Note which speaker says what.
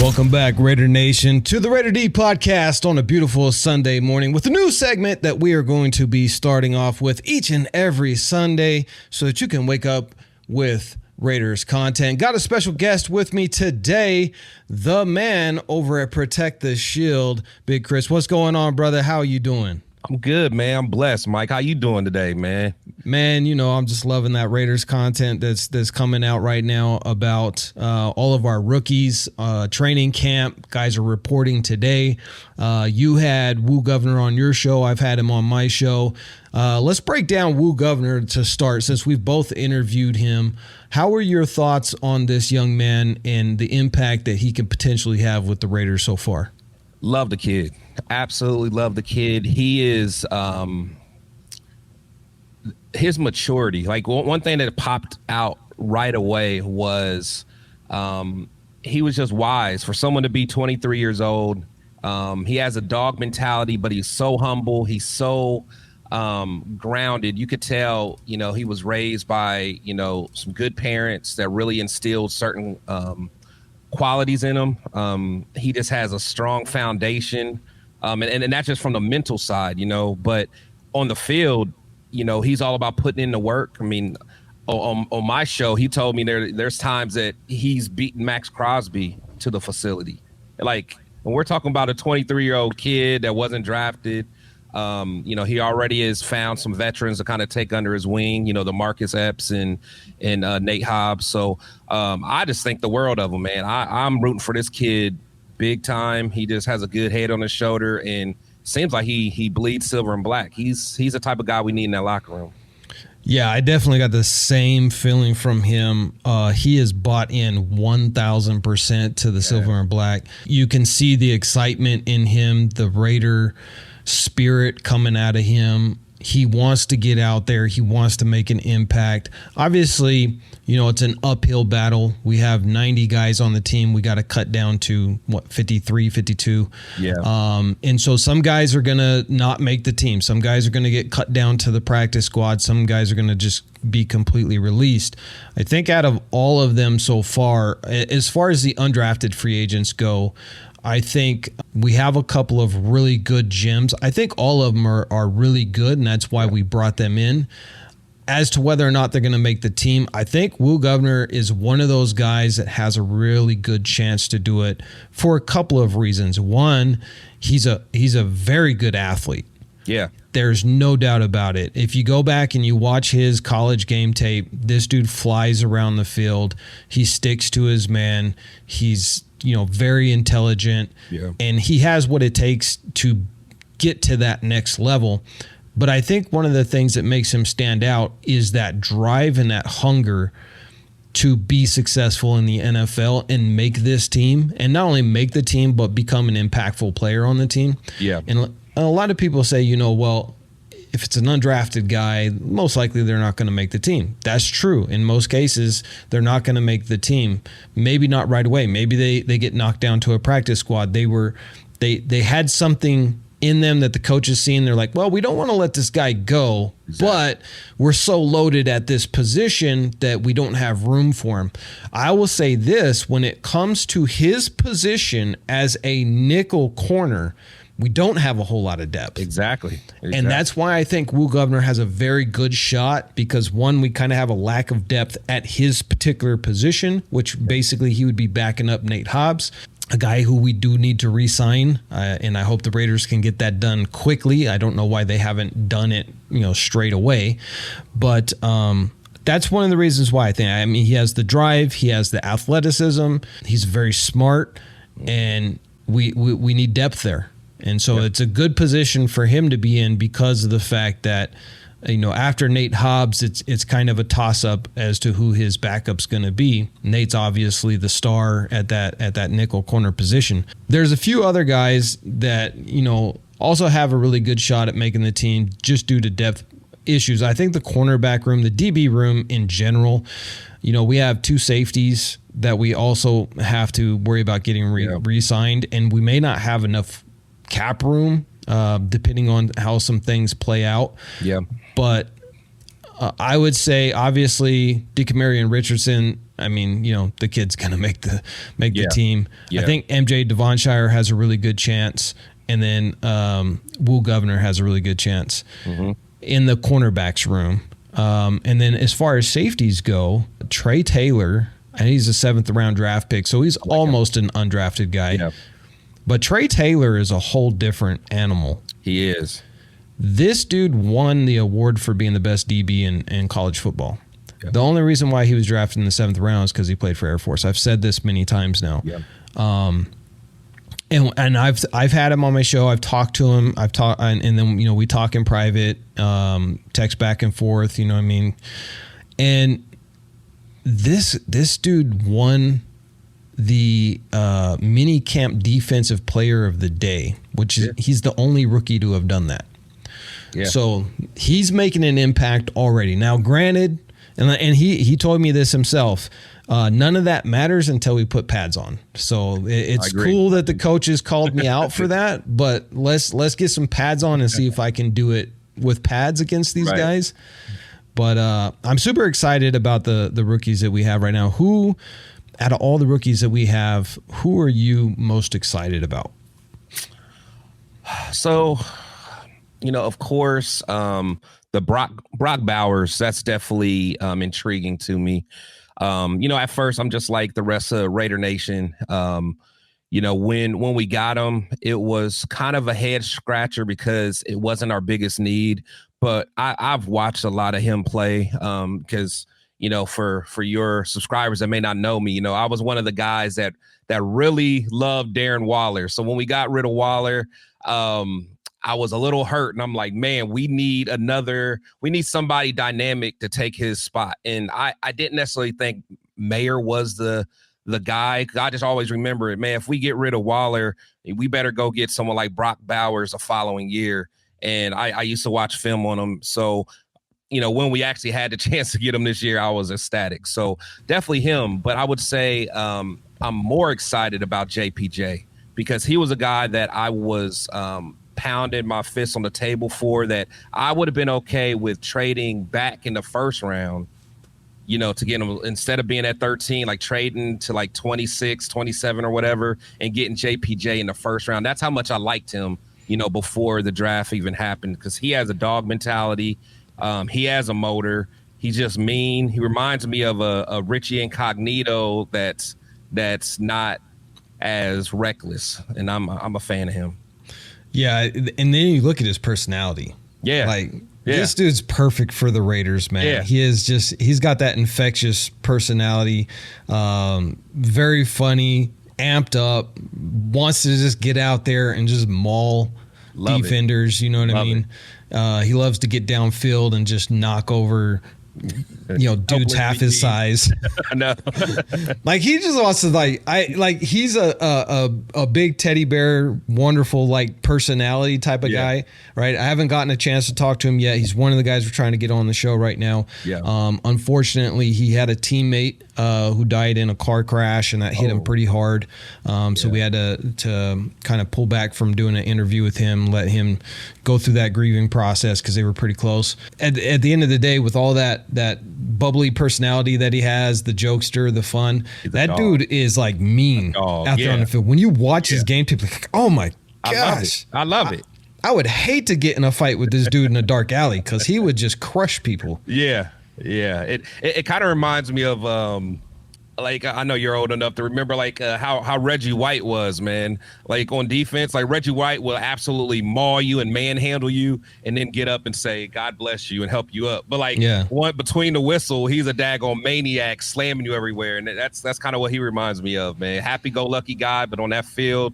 Speaker 1: Welcome back, Raider Nation, to the Raider D podcast on a beautiful Sunday morning with a new segment that we are going to be starting off with each and every Sunday so that you can wake up with Raiders content. Got a special guest with me today, the man over at Protect the Shield, Big Chris. What's going on, brother? How are you doing?
Speaker 2: I'm good, man. I'm blessed, Mike. How you doing today, man?
Speaker 1: Man, you know, I'm just loving that Raiders content that's coming out right now about all of our rookies, training camp. Guys are reporting today. You had Woo Governor on your show. I've had him on my show. Let's break down Woo Governor to start, since we've both interviewed him. How are your thoughts on this young man and the impact that he could potentially have with the Raiders so far?
Speaker 2: Love the kid. Absolutely love the kid. He is his maturity. Like one thing that popped out right away was he was just wise for someone to be 23 years old. He has a dog mentality, but he's so humble. He's so grounded. You could tell, you know, he was raised by, you know, some good parents that really instilled certain qualities in him. He just has a strong foundation. And that's just from the mental side, you know, but on the field, you know, he's all about putting in the work. I mean, on my show, he told me there's times that he's beaten Max Crosby to the facility. Like, when we're talking about a 23-year-old kid that wasn't drafted, you know, he already has found some veterans to kind of take under his wing, you know, the Marcus Epps and Nate Hobbs. So I just think the world of him, man. I'm rooting for this kid big time. He just has a good head on his shoulder and seems like he bleeds silver and black. He's the type of guy we need in that locker room.
Speaker 1: Yeah, I definitely got the same feeling from him. He is bought in 1,000% to the silver and black. You can see the excitement in him, the Raider spirit coming out of him. He wants to get out there. He wants to make an impact. Obviously, you know, it's an uphill battle. We have 90 guys on the team. We got to cut down to, 53, 52.
Speaker 2: Yeah.
Speaker 1: And so some guys are going to not make the team. Some guys are going to get cut down to the practice squad. Some guys are going to just be completely released. I think out of all of them so far as the undrafted free agents go, I think we have a couple of really good gems. I think all of them are really good, and that's why we brought them in. As to whether or not they're going to make the team, I think Woo Governor is one of those guys that has a really good chance to do it for a couple of reasons. One, he's a very good athlete.
Speaker 2: Yeah.
Speaker 1: There's no doubt about it. If you go back and you watch his college game tape, this dude flies around the field. He sticks to his man. He's, you know, very intelligent, and he has what it takes to get to that next level. But I think one of the things that makes him stand out is that drive and that hunger to be successful in the NFL and make this team, and not only make the team, but become an impactful player on the team.
Speaker 2: Yeah.
Speaker 1: And a lot of people say, you know, well, if it's an undrafted guy, most likely they're not going to make the team. That's true. In most cases, they're not going to make the team. Maybe not right away. Maybe they get knocked down to a practice squad. They had something in them that the coaches seen. They're like, well, we don't want to let this guy go, but we're so loaded at this position that we don't have room for him. I will say this, when it comes to his position as a nickel corner, we don't have a whole lot of depth.
Speaker 2: Exactly.
Speaker 1: And that's why I think Woo Governor has a very good shot, because one, we kind of have a lack of depth at his particular position, which basically he would be backing up Nate Hobbs, a guy who we do need to re-sign. And I hope the Raiders can get that done quickly. I don't know why they haven't done it, you know, straight away. But that's one of the reasons why I think. I mean, he has the drive, he has the athleticism, he's very smart, and we need depth there. And so it's a good position for him to be in because of the fact that, you know, after Nate Hobbs, it's kind of a toss-up as to who his backup's going to be. Nate's obviously the star at that nickel corner position. There's a few other guys that, you know, also have a really good shot at making the team just due to depth issues. I think the cornerback room, the DB room in general, you know, we have two safeties that we also have to worry about getting re-signed, and we may not have enough cap room depending on how some things play out.
Speaker 2: Yeah.
Speaker 1: But I would say obviously DeCamarion Richardson. I mean, the kid's gonna make the team.
Speaker 2: Yeah.
Speaker 1: I think MJ Devonshire has a really good chance, and then Will Governor has a really good chance in the cornerbacks room. And then as far as safeties go, Trey Taylor, and he's a 7th round draft pick, so he's almost an undrafted guy.
Speaker 2: Yeah.
Speaker 1: But Trey Taylor is a whole different animal.
Speaker 2: He is.
Speaker 1: This dude won the award for being the best DB in college football. Yeah. The only reason why he was drafted in the 7th round is because he played for Air Force. I've said this many times now.
Speaker 2: Yeah.
Speaker 1: And I've had him on my show. I've talked to him. And then we talk in private, text back and forth. You know what I mean? And this dude won the mini camp defensive player of the day, which is he's the only rookie to have done that. Yeah. So he's making an impact already. Now, granted, and he told me this himself, none of that matters until we put pads on. So it's cool that the coaches called me out for that, but let's get some pads on and see if I can do it with pads against these guys. But I'm super excited about the rookies that we have right now. Who, out of all the rookies that we have, who are you most excited about?
Speaker 2: So, of course, the Brock Bowers, that's definitely intriguing to me. At first I'm just like the rest of Raider Nation. When we got him, it was kind of a head scratcher because it wasn't our biggest need. But I've watched a lot of him play because, for your subscribers that may not know me, I was one of the guys that really loved Darren Waller. So when we got rid of Waller, I was a little hurt, and I'm like, man, we need somebody dynamic to take his spot. And I didn't necessarily think Mayer was the guy. I just always remember it, man, if we get rid of Waller, we better go get someone like Brock Bowers the following year. And I used to watch film on him. So, when we actually had the chance to get him this year, I was ecstatic. So definitely him. But I would say I'm more excited about JPJ because he was a guy that I was pounded my fist on the table for, that I would have been okay with trading back in the first round, to get him, instead of being at 13, like trading to like 26, 27 or whatever, and getting JPJ in the first round. That's how much I liked him, before the draft even happened, because he has a dog mentality. He has a motor. He's just mean. He reminds me of a Richie Incognito that's not as reckless, and I'm a fan of him.
Speaker 1: Yeah, and then you look at his personality.
Speaker 2: Yeah.
Speaker 1: This dude's perfect for the Raiders, man. Yeah. He's got that infectious personality, very funny, amped up, wants to just get out there and just maul defenders, you know what I mean? He loves to get downfield and just knock over dudes half his size.
Speaker 2: I know.
Speaker 1: Like he just wants to he's a big teddy bear, wonderful personality type of guy, right? I haven't gotten a chance to talk to him yet. He's one of the guys we're trying to get on the show right now. Yeah. Unfortunately, he had a teammate who died in a car crash, and that hit him pretty hard. So we had to kind of pull back from doing an interview with him, let him go through that grieving process because they were pretty close. At the end of the day, with all that bubbly personality that he has, the jokester, the fun, that dude is like mean out there on the field. When you watch his game tape, like, oh my gosh,
Speaker 2: I love it.
Speaker 1: I would hate to get in a fight with this dude in a dark alley because he would just crush people.
Speaker 2: Yeah. It kind of reminds me of I know you're old enough to remember how Reggie White was, man. Like on defense, like Reggie White will absolutely maul you and manhandle you and then get up and say, God bless you, and help you up. But one between the whistle, he's a daggone maniac slamming you everywhere. And that's kind of what he reminds me of, man. Happy-go-lucky guy, but on that field,